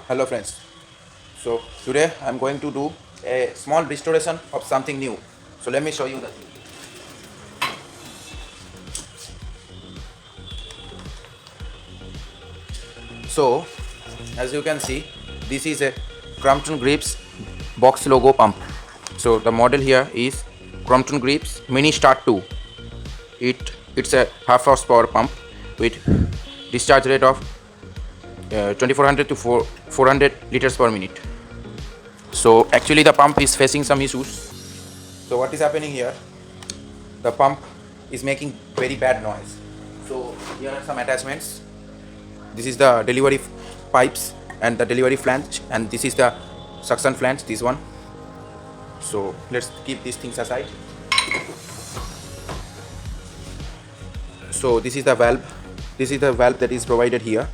Hello friends. So today I'm going to do a small restoration of something new. So let me show you that. So as you can see, this is a Crompton Greaves box logo pump. So the model here is Crompton Greaves Mini Star 2. It's a half horsepower pump with discharge rate of 2400 to 400 liters per minute. So actually the pump is facing some issues. So what is happening here? The pump is making very bad noise. So here are some attachments. This is the delivery pipes and the delivery flange, and this is the suction flange, this one. So let's keep these things aside. So this is the valve. This is the valve that is provided here.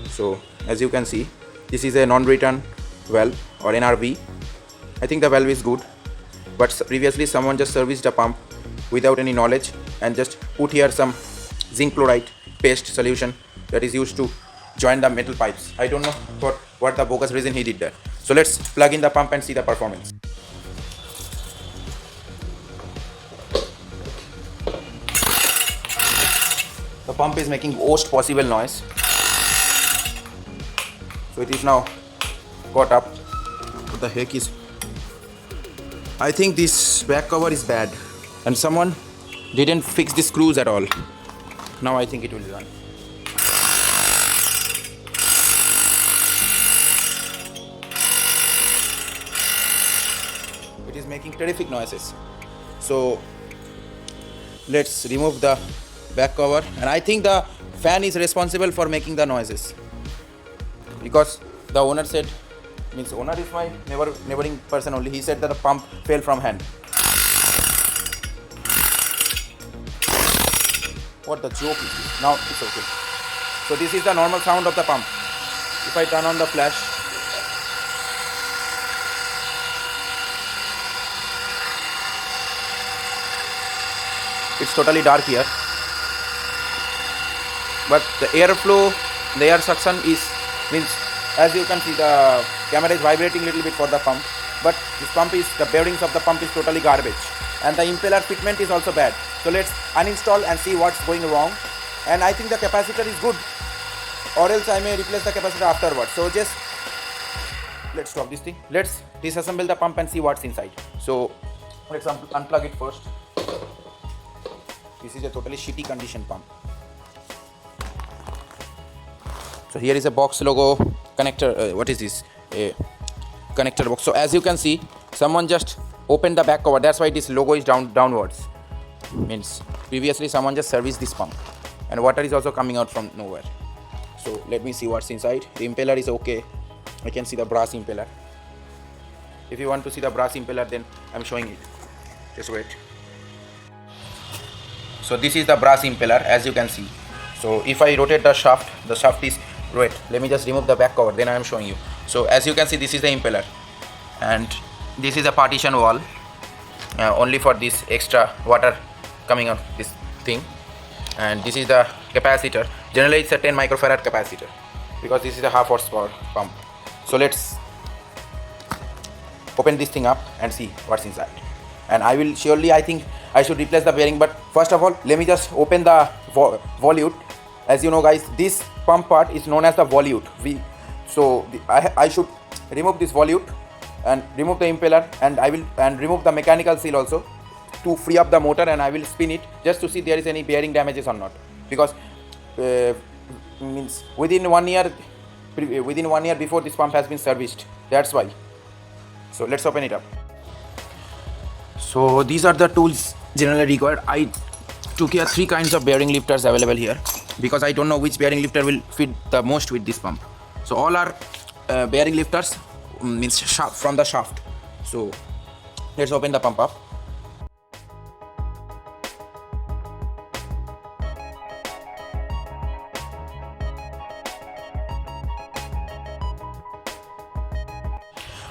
So as you can see, this is a non-return valve or NRV. I think the valve is good, but previously someone just serviced a pump without any knowledge and just put here some zinc chloride paste solution that is used to join the metal pipes. I don't know for what the bogus reason he did that. So let's plug in the pump and see the performance. The pump is making worst possible noise. So it is now caught up. What the heck is... I think this back cover is bad and someone didn't fix the screws at all. Now I think it will run. It is making terrific noises. So let's remove the back cover, and I think the fan is responsible for making the noises, because the owner said, means owner is my neighboring person only, he said that the pump fell from hand. What the joke is this? Now it's okay. So this is the normal sound of the pump. If I turn on the flash, it's totally dark here, but the airflow, the air suction is, means as you can see, the camera is vibrating a little bit for the pump, but this pump is, the bearings of the pump is totally garbage, and the impeller fitment is also bad. So let's uninstall and see what's going wrong. And I think the capacitor is good, or else I may replace the capacitor afterwards. So just let's stop this thing. Let's disassemble the pump and see what's inside. So let's unplug it first. This is a totally shitty condition pump. So here is a box logo connector. What is this? A connector box. So as you can see, someone just opened the back cover. That's why this logo is downwards. Means previously someone just serviced this pump, and water is also coming out from nowhere. So let me see what's inside. The impeller is okay. I can see the brass impeller. If you want to see the brass impeller, then I'm showing it. Just wait. So this is the brass impeller, as you can see. So if I rotate the shaft is, wait, let me just remove the back cover, then I am showing you. So as you can see, this is the impeller, and this is a partition wall, only for this extra water coming out this thing. And this is the capacitor. Generally it's a 10 microfarad capacitor, because this is a half horsepower pump. So let's open this thing up and see what's inside. And I will surely, I think I should replace the bearing, but first of all let me just open the volute. As you know guys, this pump part is known as the volute. I should remove this volute and remove the impeller, and I will remove the mechanical seal also to free up the motor, and I will spin it just to see there is any bearing damages or not, because means within 1 year before this pump has been serviced, that's why. So let's open it up. So these are the tools generally required. I took here 3 kinds of bearing lifters available here, because I don't know which bearing lifter will fit the most with this pump. So all are bearing lifters, means from the shaft. So let's open the pump up.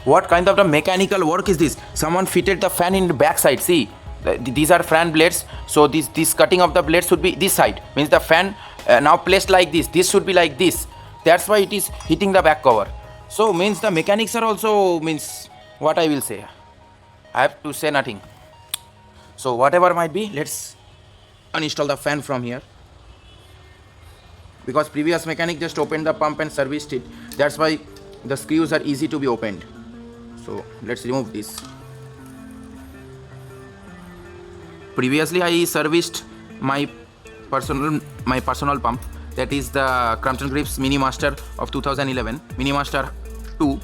What kind of the mechanical work is this? Someone fitted the fan in the back side. See, these are fan blades. So this cutting of the blades should be this side. Means the fan now placed like this. This should be like this. That's why it is hitting the back cover. So means the mechanics are also means what I will say. I have to say nothing. So whatever might be, let's uninstall the fan from here. Because previous mechanic just opened the pump and serviced it. That's why the screws are easy to be opened. So let's remove this. Previously I serviced my personal pump, that is the Crompton Greaves Mini Master of 2011, Mini Master 2.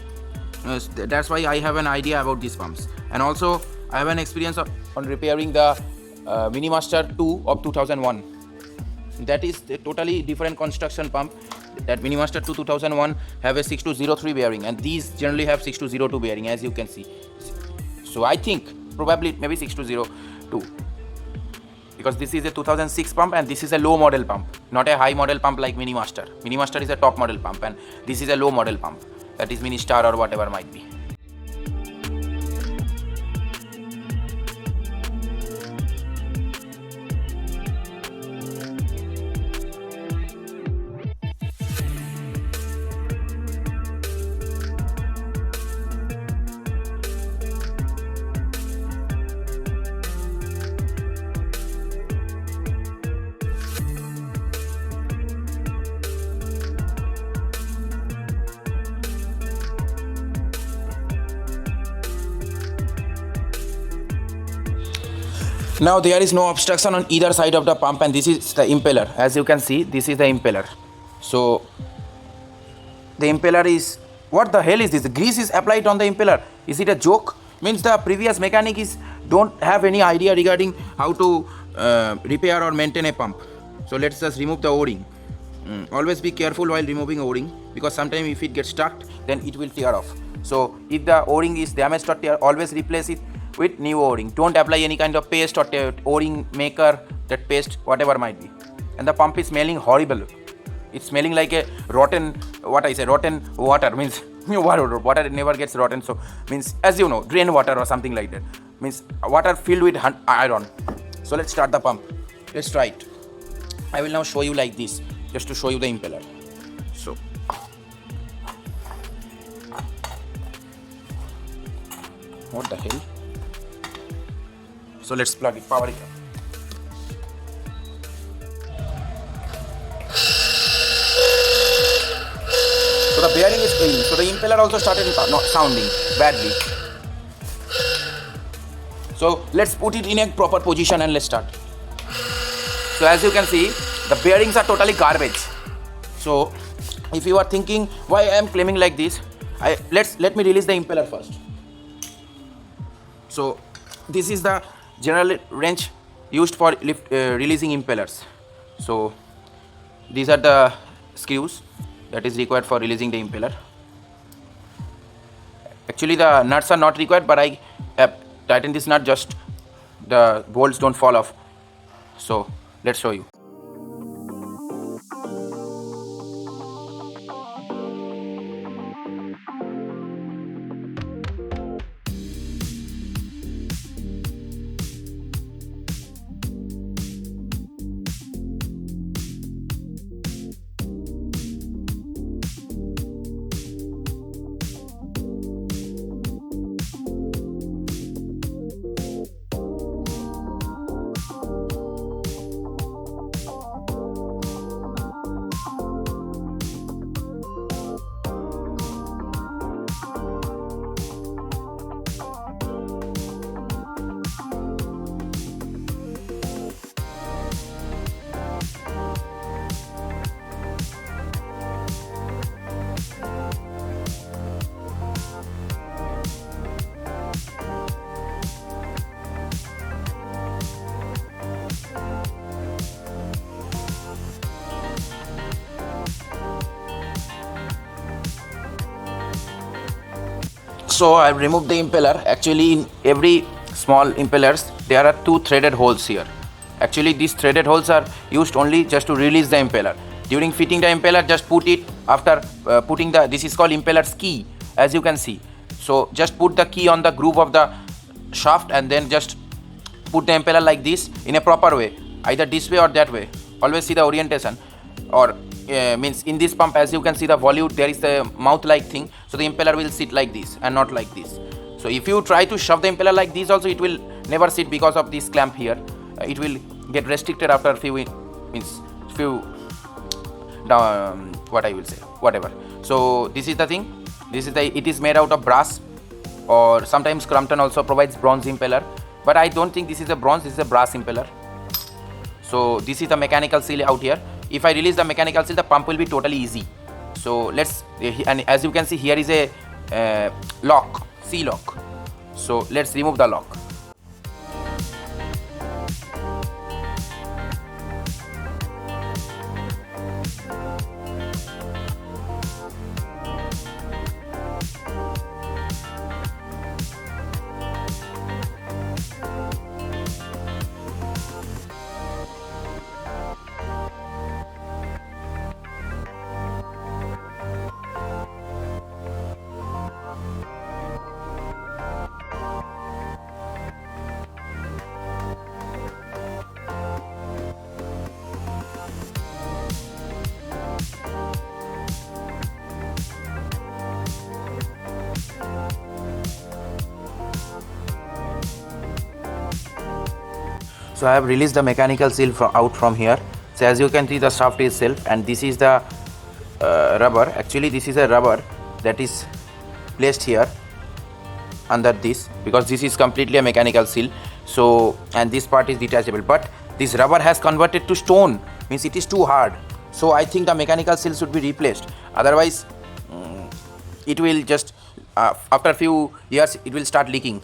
That's why I have an idea about these pumps, and also I have an experience on repairing the Mini Master 2 of 2001. That is a totally different construction pump. That Mini Master 2 2001 have a 6203 bearing, and these generally have 6202 bearing, as you can see. So I think probably maybe 6202, because this is a 2006 pump and this is a low model pump, not a high model pump like Mini Master. Mini Master is a top model pump and this is a low model pump, that is Mini Star or whatever might be. Now there is no obstruction on either side of the pump, and this is the impeller. As you can see, this is the impeller. So the impeller is, what the hell is this? The grease is applied on the impeller. Is it a joke? Means the previous mechanic is don't have any idea regarding how to repair or maintain a pump. So let's just remove the O-ring. Always be careful while removing O-ring, because sometimes if it gets stuck, then it will tear off. So if the O-ring is damaged or tear, always replace it with new O-ring. Don't apply any kind of paste or O-ring maker, that paste, whatever might be. And the pump is smelling horrible. It's smelling like a rotten, rotten water. Means water never gets rotten. So means, as you know, drain water or something like that. Means water filled with iron. So let's start the pump. Let's try it. I will now show you like this, just to show you the impeller. So what the hell? So let's plug it, power it up. So the bearing is clean. So the impeller also started not sounding badly. So let's put it in a proper position and let's start. So as you can see, the bearings are totally garbage. So if you are thinking why I am claiming like this, let me release the impeller first. So this is the general wrench used for releasing impellers. So these are the screws that is required for releasing the impeller. Actually the nuts are not required, but I tighten this nut, just the bolts don't fall off. So let's show you. So I removed the impeller. Actually in every small impellers there are two threaded holes here. Actually these threaded holes are used only just to release the impeller. During fitting the impeller, just put it after putting this is called impeller's key, as you can see. So just put the key on the groove of the shaft and then just put the impeller like this in a proper way, either this way or that way. Always see the orientation, or means in this pump, as you can see the volute, there is a mouth like thing, so the impeller will sit like this and not like this. So if you try to shove the impeller like this also, it will never sit because of this clamp here. It will get restricted after few what I will say, whatever. So this is the thing. It is made out of brass, or sometimes Crompton also provides bronze impeller, but I don't think this is a bronze, this is a brass impeller. So this is the mechanical seal out here. If I release the mechanical seal, the pump will be totally easy. So let's, and as you can see, here is a lock, C lock. So let's remove the lock. So I have released the mechanical seal out from here. So as you can see, the shaft is self, and this is the rubber. Actually this is a rubber that is placed here under this, because this is completely a mechanical seal. So, and this part is detachable, but this rubber has converted to stone, means it is too hard. So I think the mechanical seal should be replaced, otherwise it will just after a few years it will start leaking.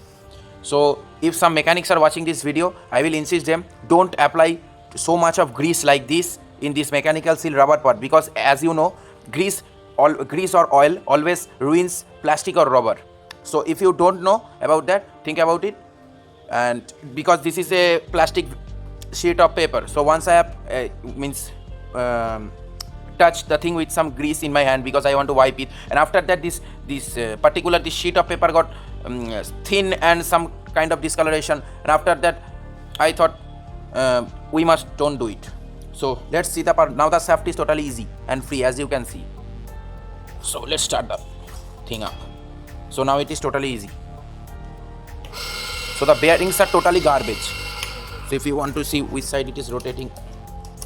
So if some mechanics are watching this video, I will insist them, don't apply so much of grease like this in this mechanical seal rubber part, because as you know, grease or oil always ruins plastic or rubber. So if you don't know about that, think about it. And because this is a plastic sheet of paper, so once I have touch the thing with some grease in my hand because I want to wipe it, and after that this sheet of paper got thin and some kind of discoloration, and after that I thought don't do it. So let's see the part. Now the shaft is totally easy and free, as you can see. So let's start the thing up. So now it is totally easy. So the bearings are totally garbage. So if you want to see which side it is rotating,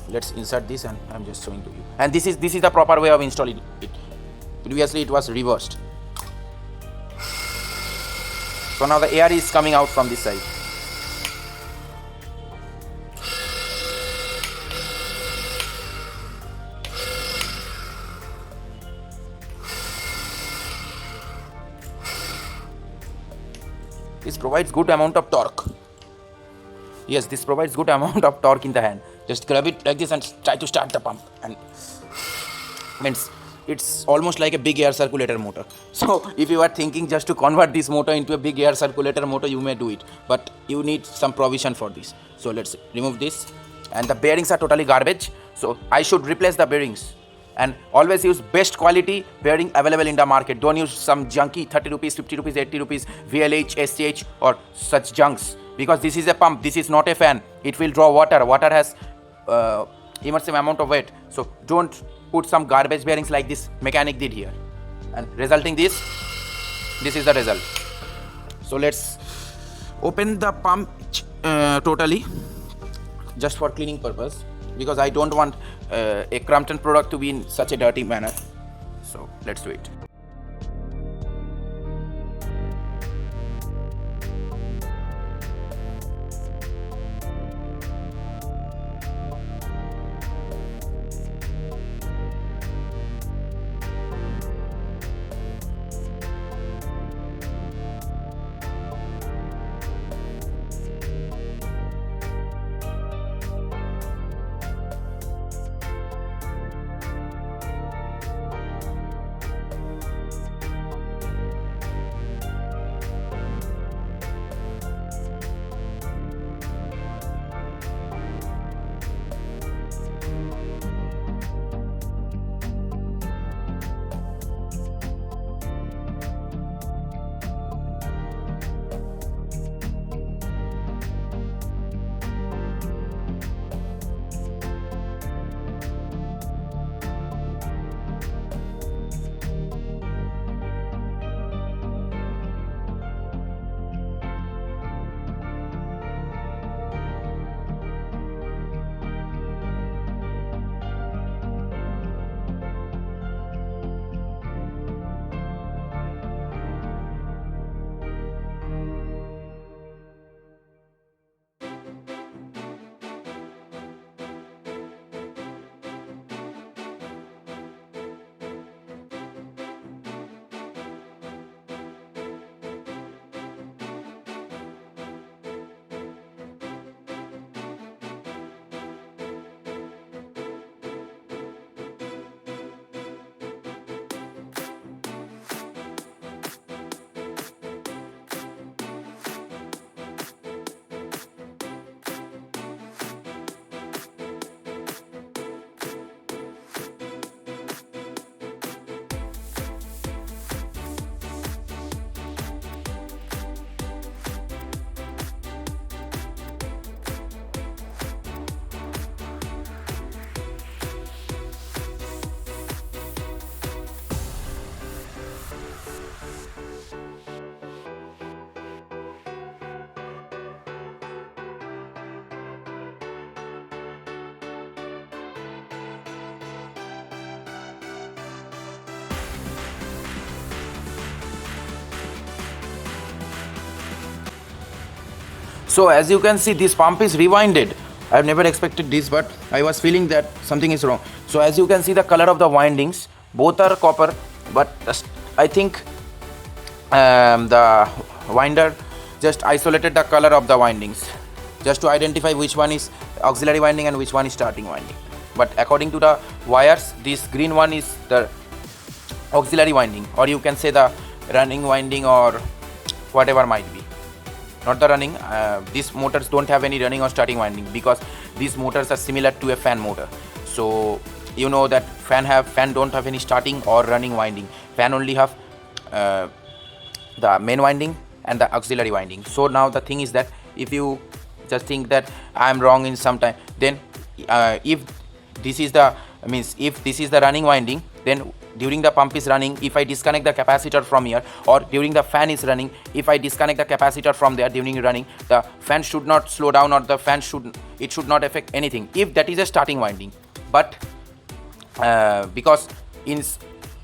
let's insert this, and I'm just showing to you. And this is the proper way of installing it. Previously it was reversed. So now the air is coming out from this side. This provides good amount of torque. Yes, this provides good amount of torque in the hand. Just grab it like this and try to start the pump, and means it's almost like a big air circulator motor. So if you are thinking just to convert this motor into a big air circulator motor, you may do it, but you need some provision for this. So let's remove this, and the bearings are totally garbage, so I should replace the bearings. And always use best quality bearing available in the market. Don't use some junky 30 rupees, 50 rupees, 80 rupees VLH, SCH or such junks, because this is a pump, this is not a fan. It will draw water. Water has immersive amount of weight. So don't put some garbage bearings like this mechanic did here. And resulting this is the result. So let's open the pump totally, just for cleaning purpose, because I don't want a Crompton product to be in such a dirty manner. So let's do it. So as you can see, this pump is rewinded. I've never expected this, but I was feeling that something is wrong. So as you can see, the color of the windings, both are copper, but I think the winder just isolated the color of the windings just to identify which one is auxiliary winding and which one is starting winding. But according to the wires, this green one is the auxiliary winding, or you can say the running winding, or whatever might be. Not the running, these motors don't have any running or starting winding, because these motors are similar to a fan motor. So you know that fan don't have any starting or running winding. Fan only have the main winding and the auxiliary winding. So now the thing is that if you just think that I am wrong in some time, then if this is the running winding, then during the pump is running, if I disconnect the capacitor from here, or during the fan is running, if I disconnect the capacitor from there during running, the fan should not slow down, or the fan should not affect anything if that is a starting winding. But because in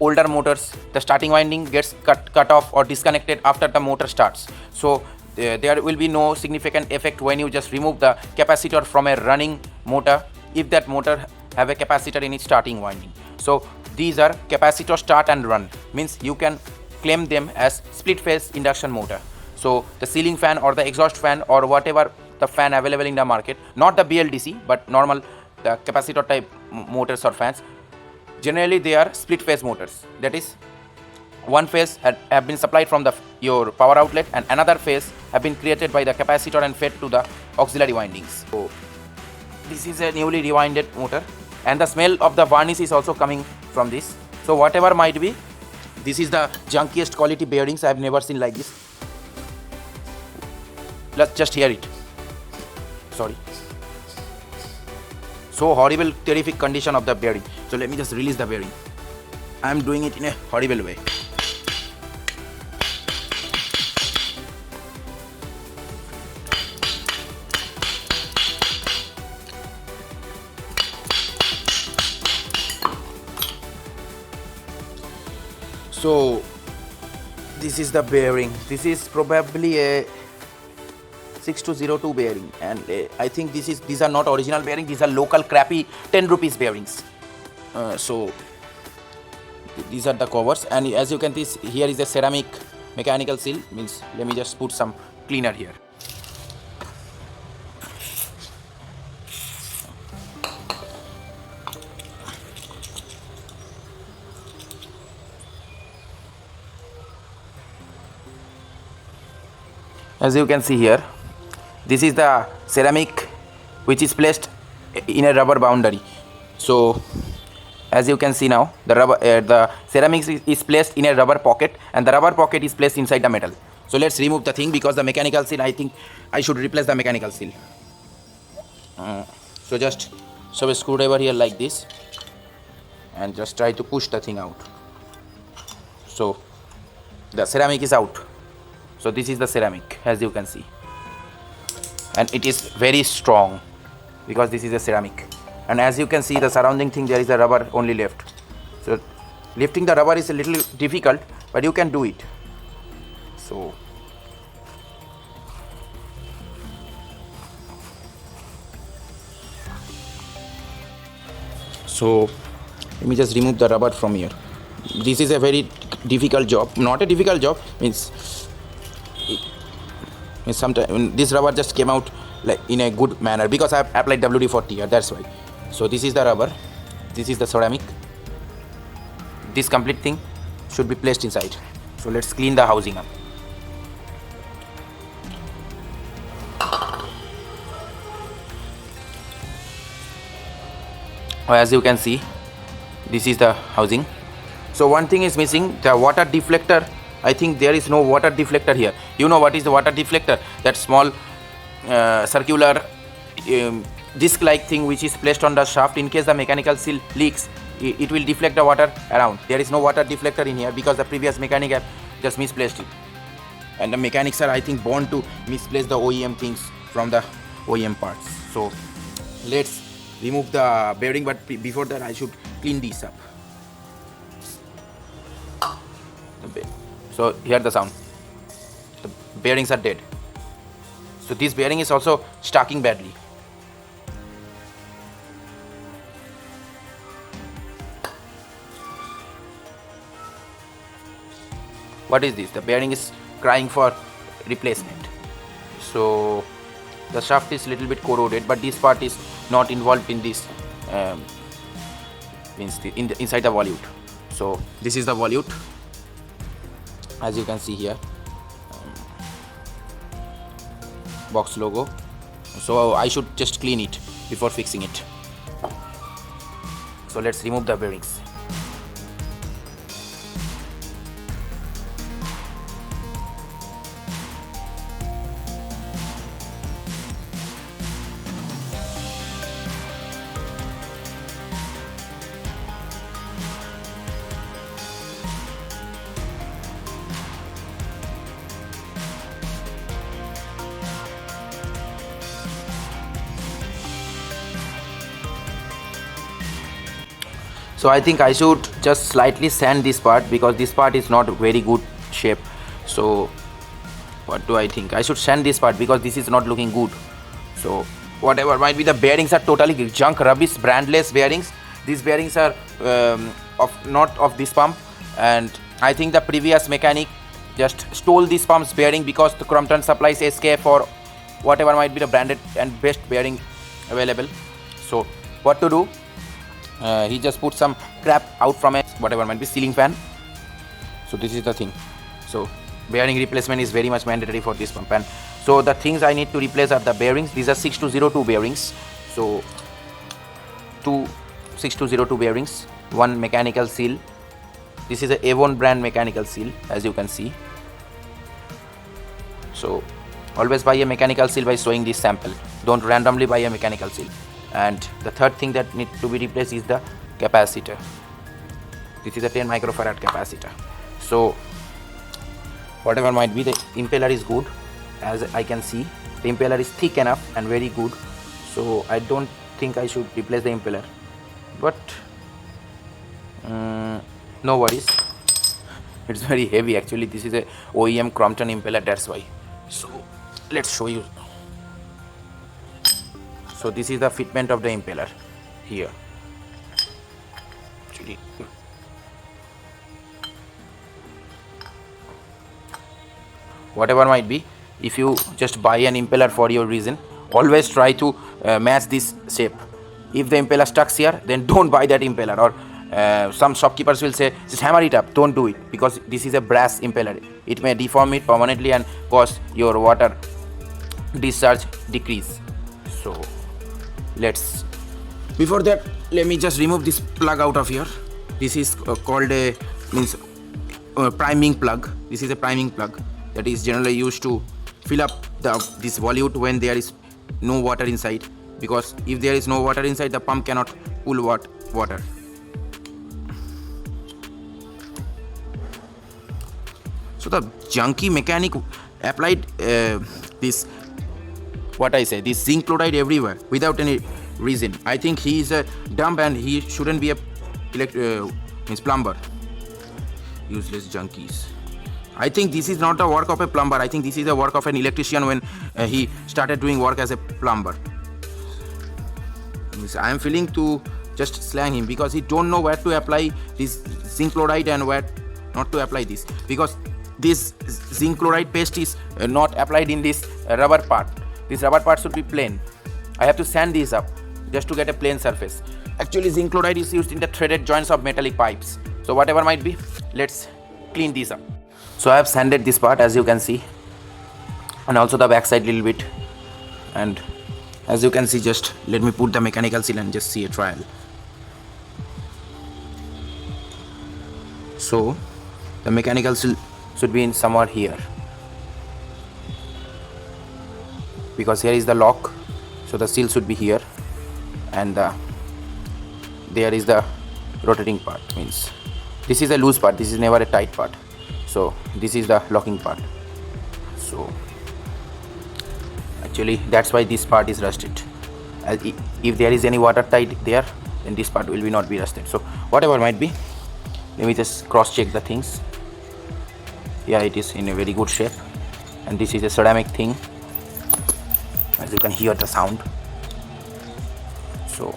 older motors the starting winding gets cut off or disconnected after the motor starts, so there will be no significant effect when you just remove the capacitor from a running motor if that motor have a capacitor in its starting winding. So these are capacitor start and run, means you can claim them as split phase induction motor. So the ceiling fan or the exhaust fan or whatever the fan available in the market, not the BLDC but normal the capacitor type motors or fans, generally they are split phase motors. That is, one phase have been supplied from your power outlet, and another phase have been created by the capacitor and fed to the auxiliary windings. So this is a newly rewinded motor, and the smell of the varnish is also coming from this. So whatever might be, this is the junkiest quality bearings I have never seen like this. Let's just hear it. Sorry. So horrible, terrific condition of the bearing. So let me just release the bearing. I am doing it in a horrible way. So this is the bearing. This is probably a 6202 bearing, and I think these are not original bearing. These are local crappy 10 rupees bearings. So these are the covers, and as you can see, here is a ceramic mechanical seal. Means let me just put some cleaner here. As you can see here, this is the ceramic which is placed in a rubber boundary. So as you can see now, the ceramics is placed in a rubber pocket, and the rubber pocket is placed inside the metal. So let's remove the thing, because the mechanical seal, I think I should replace the mechanical seal. So just shove a screwdriver here like this and just try to push the thing out. So the ceramic is out. So this is the ceramic, as you can see, and it is very strong because this is a ceramic. And as you can see, the surrounding thing, there is a rubber only left. So lifting the rubber is a little difficult, but you can do it. So let me just remove the rubber from here. This is a very difficult job. Not a difficult job, means sometimes this rubber just came out like in a good manner because I have applied WD-40 here, that's why. So this is the rubber, this is the ceramic. This complete thing should be placed inside. So let's clean the housing up. As you can see, this is the housing. So one thing is missing, the water deflector. I think there is no water deflector here. You know what is the water deflector? That small circular disc-like thing which is placed on the shaft. In case the mechanical seal leaks, it will deflect the water around. There is no water deflector in here because the previous mechanic have just misplaced it. And the mechanics are, I think, born to misplace the OEM things from the OEM parts. So let's remove the bearing, but before that I should clean these up. So hear the sound. The bearings are dead. So this bearing is also stacking badly. What is this? The bearing is crying for replacement. So the shaft is little bit corroded, but this part is not involved in this inside the volute. So this is the volute, as you can see here, box logo. So I should just clean it before fixing it. So let's remove the bearings. So I think I should just slightly sand this part, because this part is not very good shape. So what do I think? I should sand this part because this is not looking good. So whatever might be, the bearings are totally junk, rubbish, brandless bearings. These bearings are not of this pump, and I think the previous mechanic just stole this pump's bearing, because the Crompton supplies SK for whatever might be the branded and best bearing available. So what to do? He just put some crap out from a whatever might be ceiling fan. So this is the thing. So bearing replacement is very much mandatory for this pump. And so the things I need to replace are the bearings. These are 6202 bearings. So two 6202 bearings, one mechanical seal. This is a Avon brand mechanical seal, as you can see. So always buy a mechanical seal by showing this sample. Don't randomly buy a mechanical seal. And the third thing that needs to be replaced is the capacitor. This is a 10 microfarad capacitor. So whatever might be, the impeller is good. As I can see, the impeller is thick enough and very good. So I don't think I should replace the impeller, but no worries. It's very heavy actually. This is a OEM Crompton impeller, that's why. So let's show you. So this is the fitment of the impeller here. Actually, whatever might be, if you just buy an impeller for your reason, always try to match this shape. If the impeller stuck here, then don't buy that impeller. Or some shopkeepers will say, just hammer it up. Don't do it, because this is a brass impeller. It may deform it permanently and cause your water discharge decrease. So before that, let me just remove this plug out of here. This is called a priming plug. This is a priming plug that is generally used to fill up this volute when there is no water inside, because if there is no water inside, the pump cannot pull water. So the junky mechanic applied this zinc chloride everywhere without any reason. I think he is a dumb and he shouldn't be a plumber. Useless junkies. I think this is not the work of a plumber. I think this is the work of an electrician when he started doing work as a plumber. I am feeling to just slang him, because he don't know where to apply this zinc chloride and where not to apply this, because this zinc chloride paste is not applied in this rubber part. This rubber part should be plain. I have to sand this up just to get a plain surface. Actually, zinc chloride is used in the threaded joints of metallic pipes. So whatever might be, let's clean these up. So I have sanded this part, as you can see, and also the back side little bit. And as you can see, just let me put the mechanical seal and just see a trial. So the mechanical seal should be in somewhere here, because here is the lock, so the seal should be here, and there is the rotating part. Means this is a loose part, this is never a tight part. So this is the locking part. So actually that's why this part is rusted. If there is any water tight there, then this part will not be rusted. So whatever might be, let me just cross check the things. Yeah, it is in a very good shape, and this is a ceramic thing. as you can hear the sound. So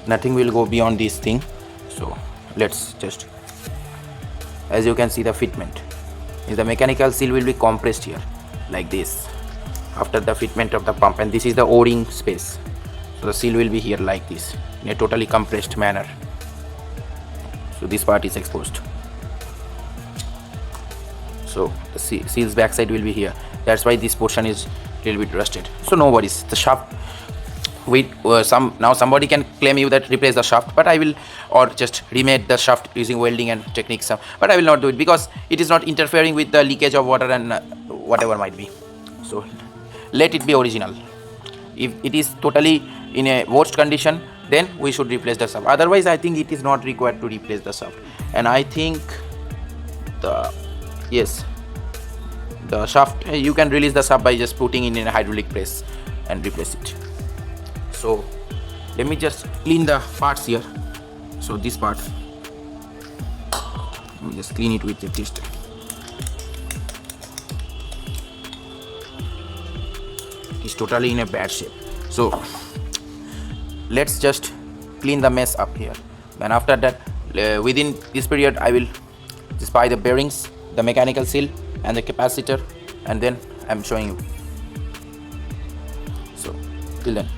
nothing will go beyond this thing. So let's just, as you can see, the fitment is the mechanical seal will be compressed here like this after the fitment of the pump, and this is the o-ring space. So the seal will be here like this in a totally compressed manner. So this part is exposed. So the seal's backside will be here. That's why this portion is a little bit rusted. So no worries. The shaft, with now somebody can claim you that replace the shaft, but I will, or just remake the shaft using welding and techniques. But I will not do it because it is not interfering with the leakage of water and whatever might be. So let it be original. If it is totally in a worst condition, then we should replace the shaft. Otherwise, I think it is not required to replace the shaft. And I think the shaft, you can release the shaft by just putting in a hydraulic press and replace it. So let me just clean the parts here. So this part, let me just clean it with the tester. It's totally in a bad shape. So let's just clean the mess up here, and after that, within this period, I will just buy the bearings, the mechanical seal and the capacitor, and then I'm showing you. So till then.